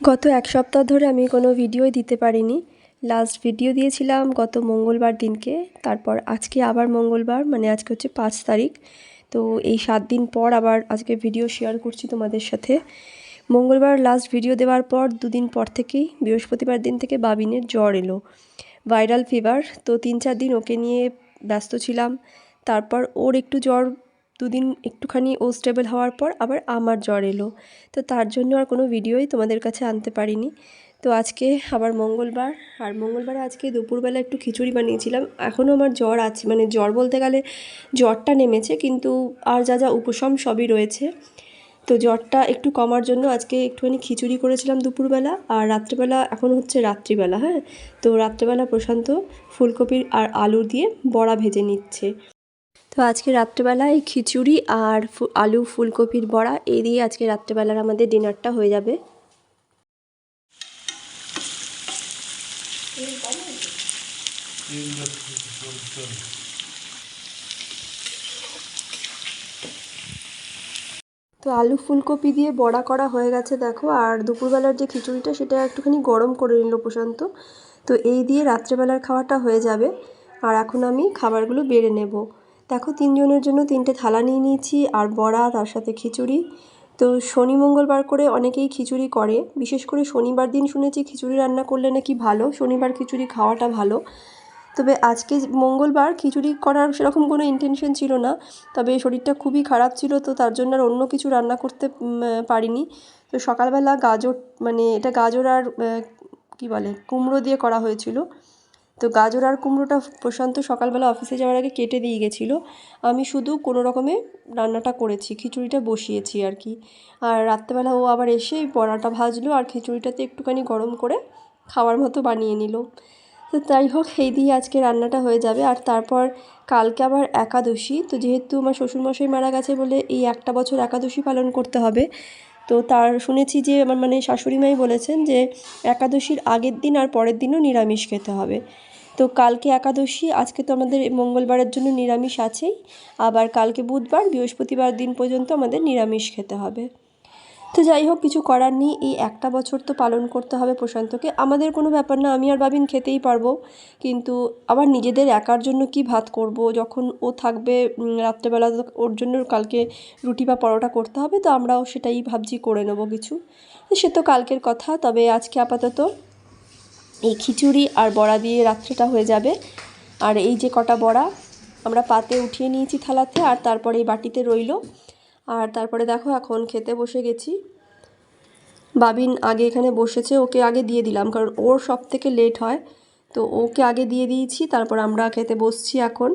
গত এক সপ্তাহ ধরে আমি কোনো ভিডিওই দিতে পারিনি। লাস্ট ভিডিও দিয়েছিলাম গত মঙ্গলবার দিনকে। তারপর আজকে আবার মঙ্গলবার, মানে আজকে হচ্ছে 5 তারিখ। তো এই 7 দিন পর আবার আজকে ভিডিও শেয়ার করছি তোমাদের সাথে। মঙ্গলবার লাস্ট ভিডিও দেওয়ার পর 2 দিন পর থেকেই বৃহস্পতিবার দিন থেকে বাবিনের জ্বর এলো, ভাইরাল ফিভার। তো 3-4 দিন ওকে নিয়ে ব্যস্ত ছিলাম। তারপর ওর একটু জ্বর, 2 দিন একটুখানি ও স্টেবল হওয়ার পর আবার আমার জ্বর এলো। তো তার জন্য আর কোনো ভিডিওই তোমাদের কাছে আনতে পারিনি। তো আজকে আবার মঙ্গলবার, আর মঙ্গলবারে আজকে দুপুরবেলা একটু খিচুড়ি বানিয়েছিলাম। এখনও আমার জ্বর আছে, মানে জ্বর বলতে গেলে জ্বরটা নেমেছে, কিন্তু আর যা যা উপশম সবই রয়েছে। তো জ্বরটা একটু কমার জন্য আজকে একটুখানি খিচুড়ি করেছিলাম দুপুরবেলা, আর রাত্রেবেলা এখন হচ্ছে রাত্রিবেলা। হ্যাঁ, তো রাত্রেবেলা প্রশান্ত ফুলকপির আর আলু দিয়ে বড়া ভেজে নিচ্ছে। তো আজকে রাত্রেবেলা এই খিচুড়ি আর আলু ফুলকপির বড়া এই দিয়ে আজকে রাত্রেবেলার আমাদের ডিনারটা হয়ে যাবে। তো আলু ফুলকপি দিয়ে বড়া করা হয়ে গেছে দেখো, আর দুপুরবেলার যে খিচুড়িটা সেটা একটুখানি গরম করে নিল প্রশান্ত। তো এই দিয়ে রাত্রেবেলার খাওয়াটা হয়ে যাবে। আর এখন আমি খাবারগুলো বেড়ে নেব। দেখো 3 জনের জন্য 3টে থালা নিয়ে নিয়েছি, আর বড়া, তার সাথে খিচুড়ি। তো শনি মঙ্গলবার করে অনেকেই খিচুড়ি করে, বিশেষ করে শনিবার দিন শুনেছি খিচুড়ি রান্না করলে নাকি ভালো, শনিবার খিচুড়ি খাওয়াটা ভালো। তবে আজকে মঙ্গলবার খিচুড়ি করার সেরকম কোনো ইন্টেনশন ছিল না, তবে শরীরটা খুবই খারাপ ছিল, তো তার জন্য আর অন্য কিছু রান্না করতে পারিনি। তো সকালবেলা গাজর, মানে এটা গাজর আর কী বলে কুমড়ো দিয়ে করা হয়েছিল। তো গাজর আর কুমড়োটা প্রশান্ত সকালবেলা অফিসে যাওয়ার আগে কেটে দিয়ে গেছিলো। আমি শুধু কোনো রকমে রান্নাটা করেছি, খিচুড়িটা বসিয়েছি আর কি। আর রাত্রেবেলা ও আবার এসে বড়াটা ভাজলো, আর খিচুড়িটাতে একটুখানি গরম করে খাওয়ার মতো বানিয়ে নিল। তো যাই হোক, এই দিয়ে আজকে রান্নাটা হয়ে যাবে। আর তারপর কালকে আবার একাদশী। তো যেহেতু আমার শ্বশুরমশাই মারা গেছে বলে এই একটা বছর একাদশী পালন করতে হবে। তো তার শুনেছি যে আমার মানে শাশুড়ি মাই বলেছেন যে একাদশীর আগের দিন আর পরের দিনও নিরামিষ খেতে হবে। তো কালকে একাদশী, আজকে তো আমাদের মঙ্গলবারের জন্য নিরামিষ আছেই, আবার কালকে বুধবার, বৃহস্পতিবার দিন পর্যন্ত আমাদের নিরামিষ খেতে হবে। তো যাই হোক, কিছু করার নেই, এই একটা বছর তো পালন করতে হবে প্রশান্তকে। আমাদের কোনো ব্যাপার না, আমি আর বাবিন খেতেই পারবো, কিন্তু আবার নিজেদের একার জন্য কি ভাত করব, যখন ও থাকবে রাত্রেবেলা, ওর জন্য কালকে রুটি বা পরোটা করতে হবে, তো আমরাও সেটাই ভাবছি করে নেবো কিছু। সে তো কালকের কথা, তবে আজকে আপাতত এই খিচুড়ি আর বড়া দিয়ে রাত্রিটা হয়ে যাবে। আর এই যে কটা বড়া আমরা পাতে উঠিয়ে নিয়েছি থালাতে, আর তারপরে এই বাটিতে রইল। আর তারপরে দেখো এখন খেতে বসে গেছি। বাবিন আগে এখানে বসেছে, ওকে আগে দিয়ে দিলাম, কারণ ওর সব থেকে লেট হয়। তো ওকে আগে দিয়ে দিয়েছি, তারপর আমরা খেতে বসছি এখন।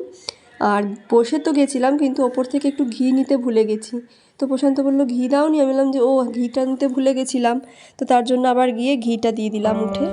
আর বসে তো গেছিলাম, কিন্তু ওপর থেকে একটু ঘি নিতে ভুলে গেছি। তো প্রশান্ত বললো ঘি দাওনি, আমি বললাম যে ও ঘিটা নিতে ভুলে গেছিলাম। তো তার জন্য আবার গিয়ে ঘিটা দিয়ে দিলাম উঠে।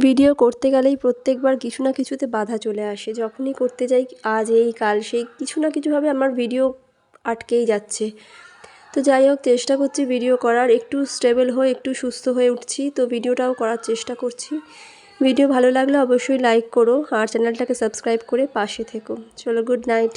ভিডিও করতে গেলেই প্রত্যেকবার কিছু না কিছুতে বাধা চলে আসে, যখনই করতে যাই আজ এই কাল সেই, কিছু না কিছুভাবে আমার ভিডিও আটকেই যাচ্ছে। তো যাই হোক, চেষ্টা করছি ভিডিও করার, একটু স্টেবল হয়ে একটু সুস্থ হয়ে উঠছি, তো ভিডিওটাও করার চেষ্টা করছি। ভিডিও ভালো লাগলে অবশ্যই লাইক করো, আর চ্যানেলটাকে সাবস্ক্রাইব করে পাশে থেকো। চলো, গুড নাইট।